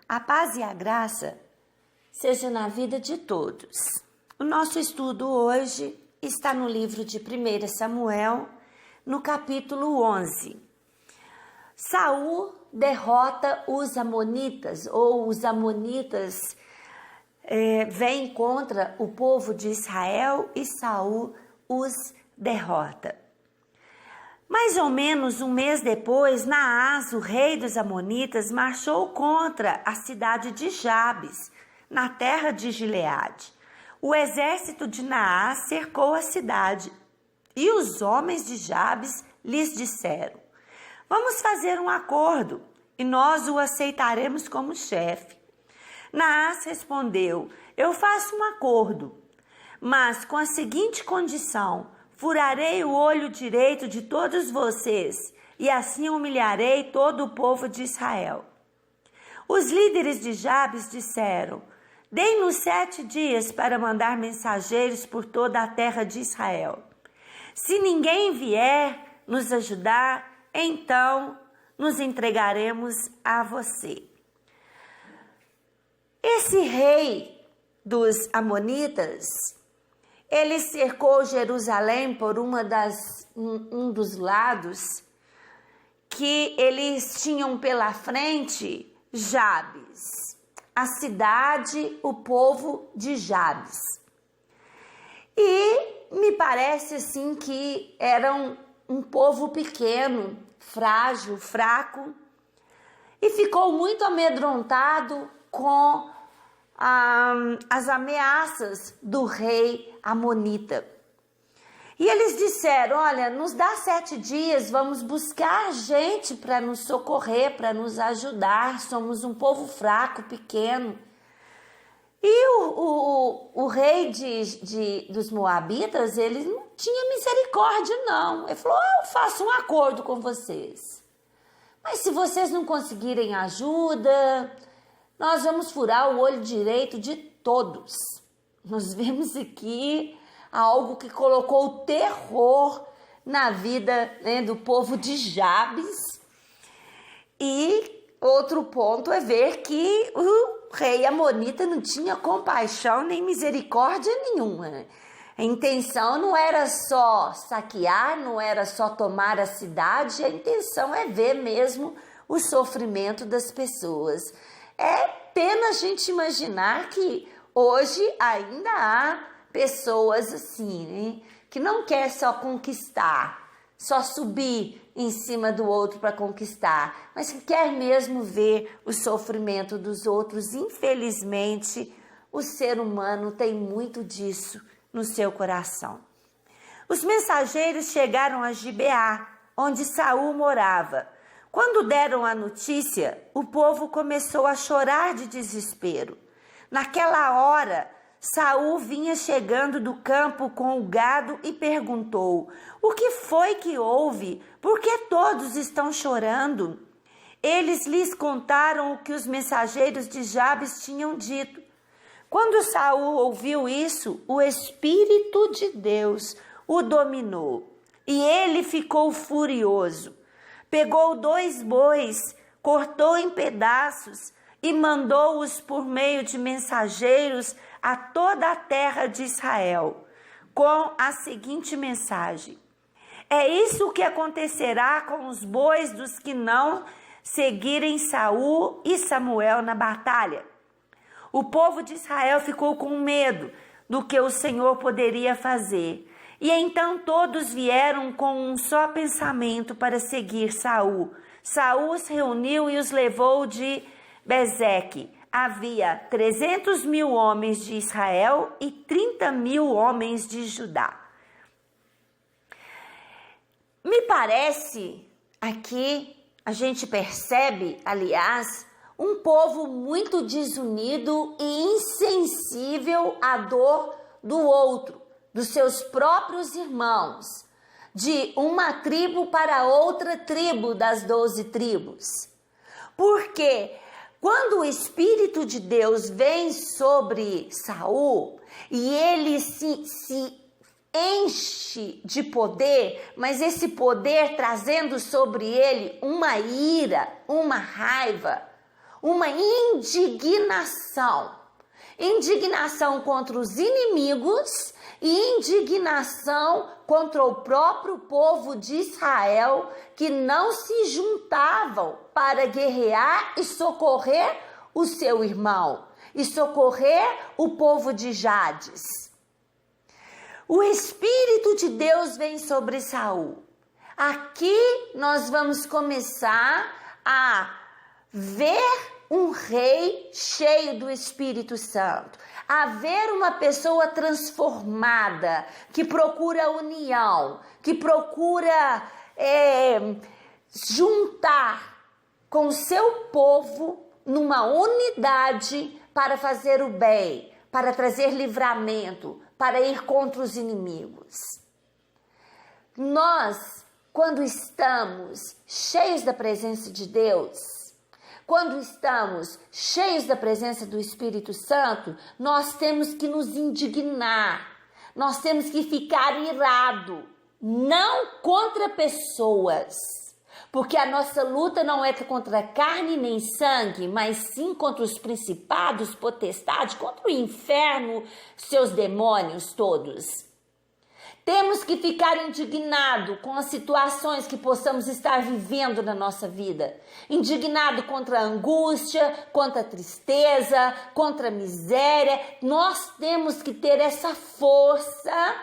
A paz e a graça seja na vida de todos. O nosso estudo hoje está no livro de 1 Samuel, no capítulo 11. Saul derrota os amonitas, ou os amonitas vêm contra o povo de Israel e Saul os derrota. Mais ou menos um mês depois, Naás, o rei dos amonitas, marchou contra a cidade de Jabes, na terra de Gileade. O exército de Naás cercou a cidade e os homens de Jabes lhes disseram: "Vamos fazer um acordo e nós o aceitaremos como chefe." Naás respondeu: "Eu faço um acordo, mas com a seguinte condição: furarei o olho direito de todos vocês e assim humilharei todo o povo de Israel." Os líderes de Jabes disseram: "Dê-nos 7 dias para mandar mensageiros por toda a terra de Israel. Se ninguém vier nos ajudar, então nos entregaremos a você." Esse rei dos amonitas, ele cercou Jerusalém por um dos lados que eles tinham pela frente Jabes, a cidade, o povo de Jabes. E me parece assim que eram um povo pequeno, frágil, fraco, e ficou muito amedrontado com as ameaças do rei amonita. E eles disseram: "Olha, nos dá 7 dias, vamos buscar gente para nos socorrer, para nos ajudar, somos um povo fraco, pequeno." E o rei dos Moabitas, ele não tinha misericórdia não. Ele falou: "Eu faço um acordo com vocês, mas se vocês não conseguirem ajuda, nós vamos furar o olho direito de todos." Nós vemos aqui algo que colocou terror na vida, do povo de Jabes. E outro ponto é ver que o rei amonita não tinha compaixão nem misericórdia nenhuma. A intenção não era só saquear, não era só tomar a cidade, a intenção é ver mesmo o sofrimento das pessoas. É pena a gente imaginar que hoje ainda há pessoas assim, que não quer só conquistar, só subir em cima do outro para conquistar, mas que quer mesmo ver o sofrimento dos outros. Infelizmente, o ser humano tem muito disso no seu coração. Os mensageiros chegaram a Gibeá, onde Saul morava. Quando deram a notícia, o povo começou a chorar de desespero. Naquela hora, Saul vinha chegando do campo com o gado e perguntou: "O que foi que houve? Por que todos estão chorando?" Eles lhes contaram o que os mensageiros de Jabes tinham dito. Quando Saul ouviu isso, o Espírito de Deus o dominou e ele ficou furioso. Pegou 2 bois, cortou em pedaços e mandou-os por meio de mensageiros a toda a terra de Israel, com a seguinte mensagem: "É isso que acontecerá com os bois dos que não seguirem Saul e Samuel na batalha." O povo de Israel ficou com medo do que o Senhor poderia fazer. E então todos vieram com um só pensamento para seguir Saul. Saul os reuniu e os levou de Bezeque. Havia 300.000 homens de Israel e 30.000 homens de Judá. Me parece, aqui a gente percebe, aliás, um povo muito desunido e insensível à dor do outro, dos seus próprios irmãos, de uma tribo para outra tribo das 12 tribos. Porque quando o Espírito de Deus vem sobre Saul e ele se enche de poder, mas esse poder trazendo sobre ele uma ira, uma raiva, uma indignação. Indignação contra os inimigos e indignação contra o próprio povo de Israel, que não se juntavam para guerrear e socorrer o seu irmão, e socorrer o povo de Jabes. O Espírito de Deus vem sobre Saul. Aqui nós vamos começar a ver um rei cheio do Espírito Santo, a ver uma pessoa transformada, que procura união, que procura juntar com o seu povo numa unidade para fazer o bem, para trazer livramento, para ir contra os inimigos. Nós, quando estamos cheios da presença de Deus, quando estamos cheios da presença do Espírito Santo, nós temos que nos indignar, nós temos que ficar irado, não contra pessoas, porque a nossa luta não é contra carne nem sangue, mas sim contra os principados, potestades, contra o inferno, seus demônios todos. Temos que ficar indignados com as situações que possamos estar vivendo na nossa vida. Indignado contra a angústia, contra a tristeza, contra a miséria. Nós temos que ter essa força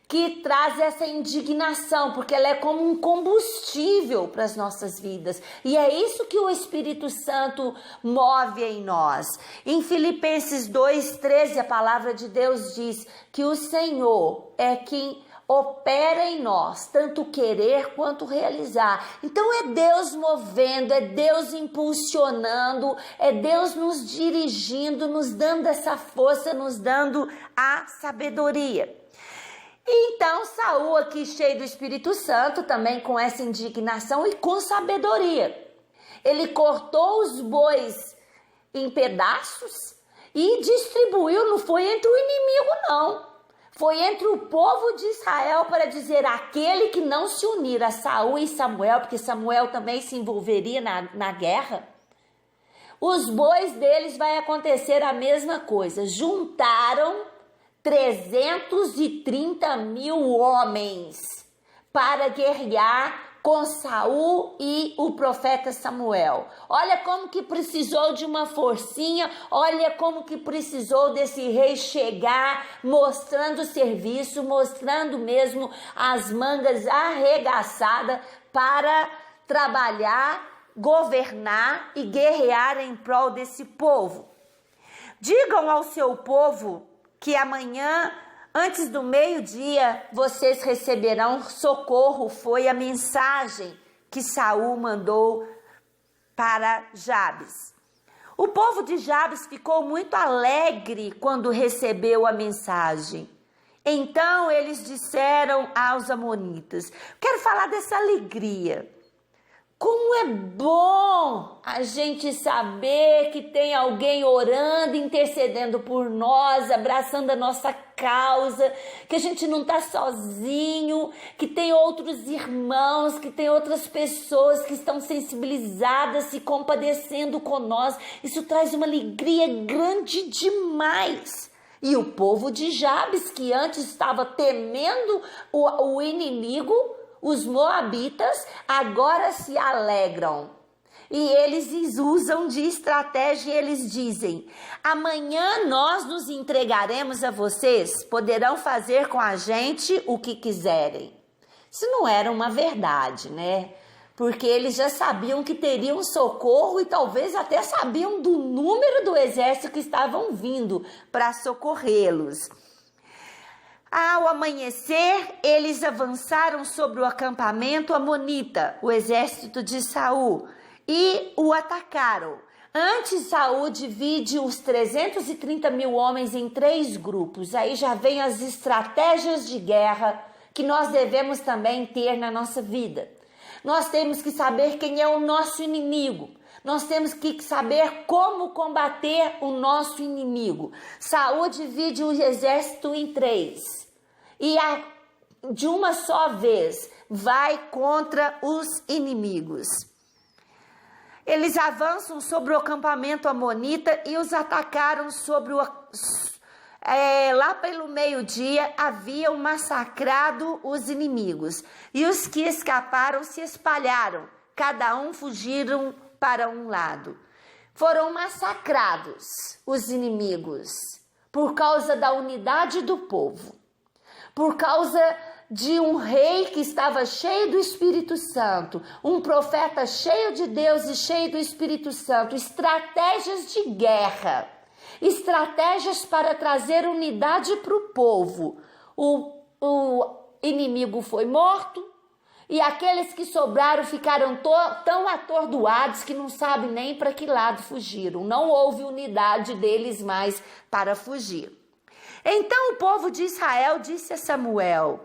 que traz essa indignação, porque ela é como um combustível para as nossas vidas. E é isso que o Espírito Santo move em nós. Em Filipenses 2:13, a palavra de Deus diz que o Senhor é quem opera em nós, tanto querer quanto realizar. Então é Deus movendo, é Deus impulsionando, é Deus nos dirigindo, nos dando essa força, nos dando a sabedoria. Então Saul, aqui cheio do Espírito Santo, também com essa indignação e com sabedoria, ele cortou os bois em pedaços e distribuiu, não foi entre o inimigo não, foi entre o povo de Israel, para dizer: aquele que não se unir a Saul e Samuel, porque Samuel também se envolveria na guerra, os bois deles vai acontecer a mesma coisa. Juntaram 330 mil homens para guerrear com Saul e o profeta Samuel. Olha como que precisou de uma forcinha, olha como que precisou desse rei chegar mostrando serviço, mostrando mesmo as mangas arregaçadas para trabalhar, governar e guerrear em prol desse povo. Digam ao seu povo que amanhã, antes do meio-dia, vocês receberão socorro. Foi a mensagem que Saul mandou para Jabes. O povo de Jabes ficou muito alegre quando recebeu a mensagem. Então eles disseram aos amonitas: quero falar dessa alegria. Como é bom a gente saber que tem alguém orando, intercedendo por nós, abraçando a nossa causa, que a gente não está sozinho, que tem outros irmãos, que tem outras pessoas que estão sensibilizadas, se compadecendo com nós. Isso traz uma alegria grande demais. E o povo de Jabes, que antes estava temendo o inimigo, os moabitas, agora se alegram. E eles usam de estratégia e eles dizem: amanhã nós nos entregaremos a vocês, poderão fazer com a gente o que quiserem. Isso não era uma verdade, né? Porque eles já sabiam que teriam socorro e talvez até sabiam do número do exército que estavam vindo para socorrê-los. Ao amanhecer, eles avançaram sobre o acampamento amonita, o exército de Saul, e o atacaram. Antes, Saul divide os 330 mil homens em 3 grupos. Aí já vem as estratégias de guerra que nós devemos também ter na nossa vida. Nós temos que saber quem é o nosso inimigo. Nós temos que saber como combater o nosso inimigo. Saul divide o exército em 3 e de uma só vez vai contra os inimigos. eles avançam sobre o acampamento amonita e os atacaram sobre lá pelo meio-dia haviam massacrado os inimigos, e os que escaparam se espalharam, cada um fugiram para um lado. Foram massacrados os inimigos por causa da unidade do povo, por causa de um rei que estava cheio do Espírito Santo, um profeta cheio de Deus e cheio do Espírito Santo, estratégias de guerra, estratégias para trazer unidade para o povo. O inimigo foi morto e aqueles que sobraram ficaram tão atordoados que não sabem nem para que lado fugiram. Não houve unidade deles mais para fugir. Então o povo de Israel disse a Samuel: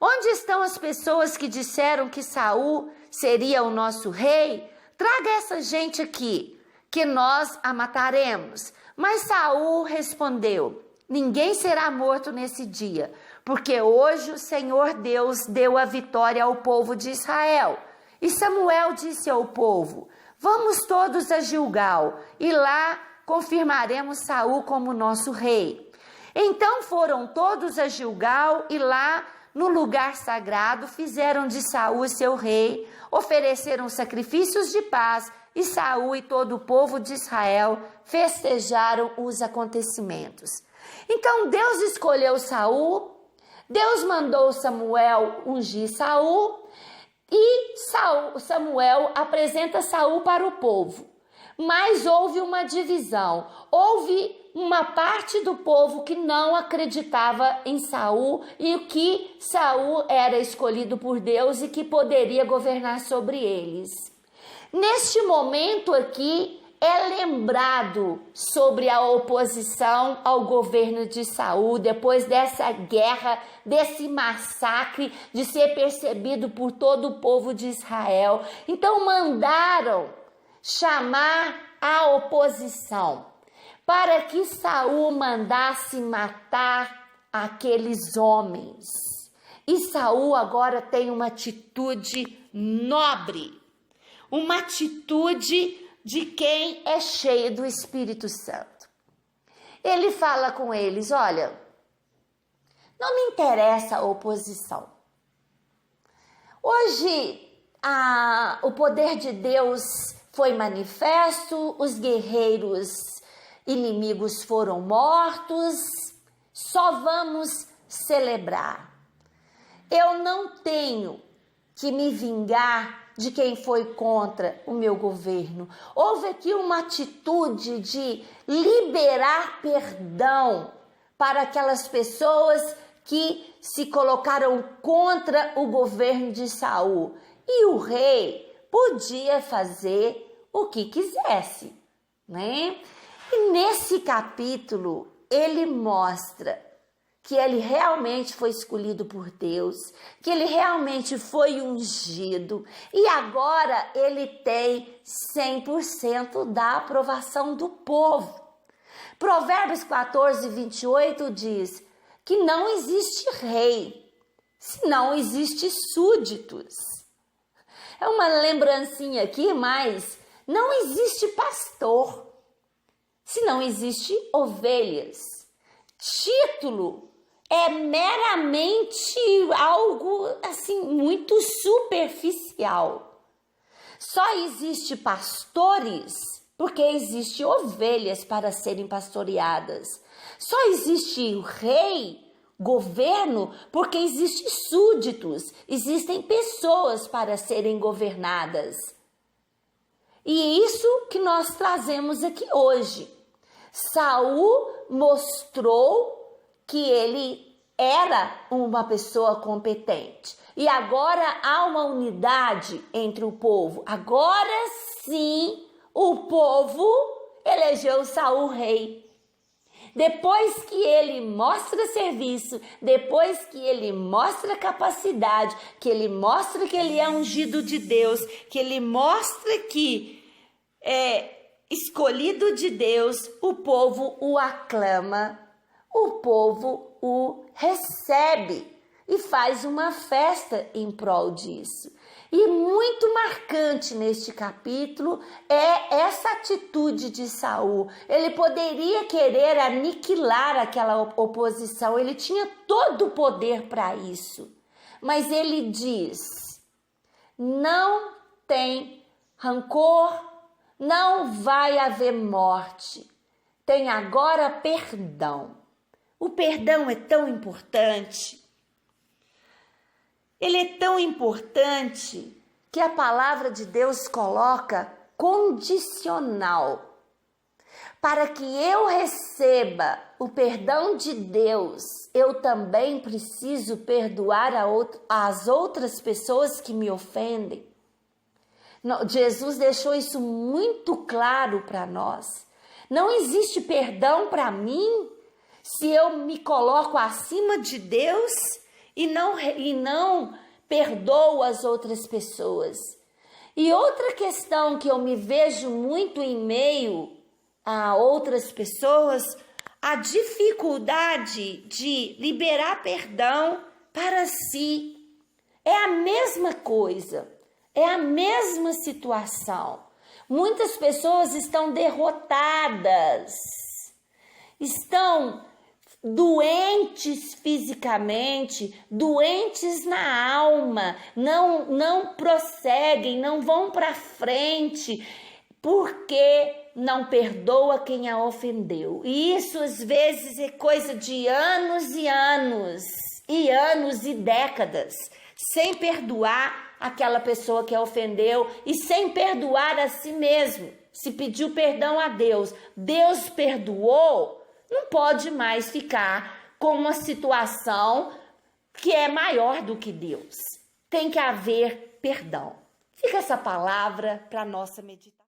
onde estão as pessoas que disseram que Saul seria o nosso rei? Traga essa gente aqui, que nós a mataremos. Mas Saul respondeu: ninguém será morto nesse dia, porque hoje o Senhor Deus deu a vitória ao povo de Israel. E Samuel disse ao povo: vamos todos a Gilgal, e lá confirmaremos Saul como nosso rei. Então foram todos a Gilgal, e lá no lugar sagrado fizeram de Saul seu rei, ofereceram sacrifícios de paz, e Saul e todo o povo de Israel festejaram os acontecimentos. Então Deus escolheu Saul, Deus mandou Samuel ungir Saul, e Samuel apresenta Saul para o povo. Mas houve uma divisão, houve uma parte do povo que não acreditava em Saul e que Saul era escolhido por Deus e que poderia governar sobre eles. Neste momento aqui é lembrado sobre a oposição ao governo de Saul, depois dessa guerra, desse massacre, de ser percebido por todo o povo de Israel. Então mandaram chamar a oposição para que Saul mandasse matar aqueles homens. E Saul agora tem uma atitude nobre, uma atitude de quem é cheio do Espírito Santo. Ele fala com eles: olha, não me interessa a oposição. Hoje o poder de Deus foi manifesto, os guerreiros inimigos foram mortos, só vamos celebrar. Eu não tenho que me vingar de quem foi contra o meu governo. Houve aqui uma atitude de liberar perdão para aquelas pessoas que se colocaram contra o governo de Saul. E o rei podia fazer o que quisesse, né? E nesse capítulo ele mostra que ele realmente foi escolhido por Deus, que ele realmente foi ungido e agora ele tem 100% da aprovação do povo. Provérbios 14, 28 diz que não existe rei, senão existe súditos. É uma lembrancinha aqui, mas não existe pastor, se não existe ovelhas. Título é meramente algo assim muito superficial. Só existe pastores porque existe ovelhas para serem pastoreadas. Só existe o rei, governo, porque existe súditos, existem pessoas para serem governadas. E isso que nós trazemos aqui hoje. Saul mostrou que ele era uma pessoa competente. E agora há uma unidade entre o povo. Agora sim, o povo elegeu Saul rei. Depois que ele mostra serviço, depois que ele mostra capacidade, que ele mostra que ele é ungido de Deus, que ele mostra que é escolhido de Deus, o povo o aclama, o povo o recebe e faz uma festa em prol disso. E muito marcante neste capítulo é essa atitude de Saul. Ele poderia querer aniquilar aquela oposição, ele tinha todo o poder para isso. Mas ele diz: não tem rancor, não vai haver morte, tem agora perdão. O perdão é tão importante. Ele é tão importante que a palavra de Deus coloca condicional. Para que eu receba o perdão de Deus, eu também preciso perdoar as outras pessoas que me ofendem. Jesus deixou isso muito claro para nós. Não existe perdão para mim se eu me coloco acima de Deus e não perdoo as outras pessoas. E outra questão que eu me vejo muito em meio a outras pessoas, a dificuldade de liberar perdão para si. É a mesma coisa, é a mesma situação. Muitas pessoas estão derrotadas, estão doentes fisicamente, doentes na alma, não prosseguem, não vão para frente, porque não perdoa quem a ofendeu. E isso às vezes é coisa de anos e anos, e décadas, sem perdoar aquela pessoa que a ofendeu e sem perdoar a si mesmo. Se pediu perdão a Deus, Deus perdoou, não pode mais ficar com uma situação que é maior do que Deus. Tem que haver perdão. Fica essa palavra para nossa meditação.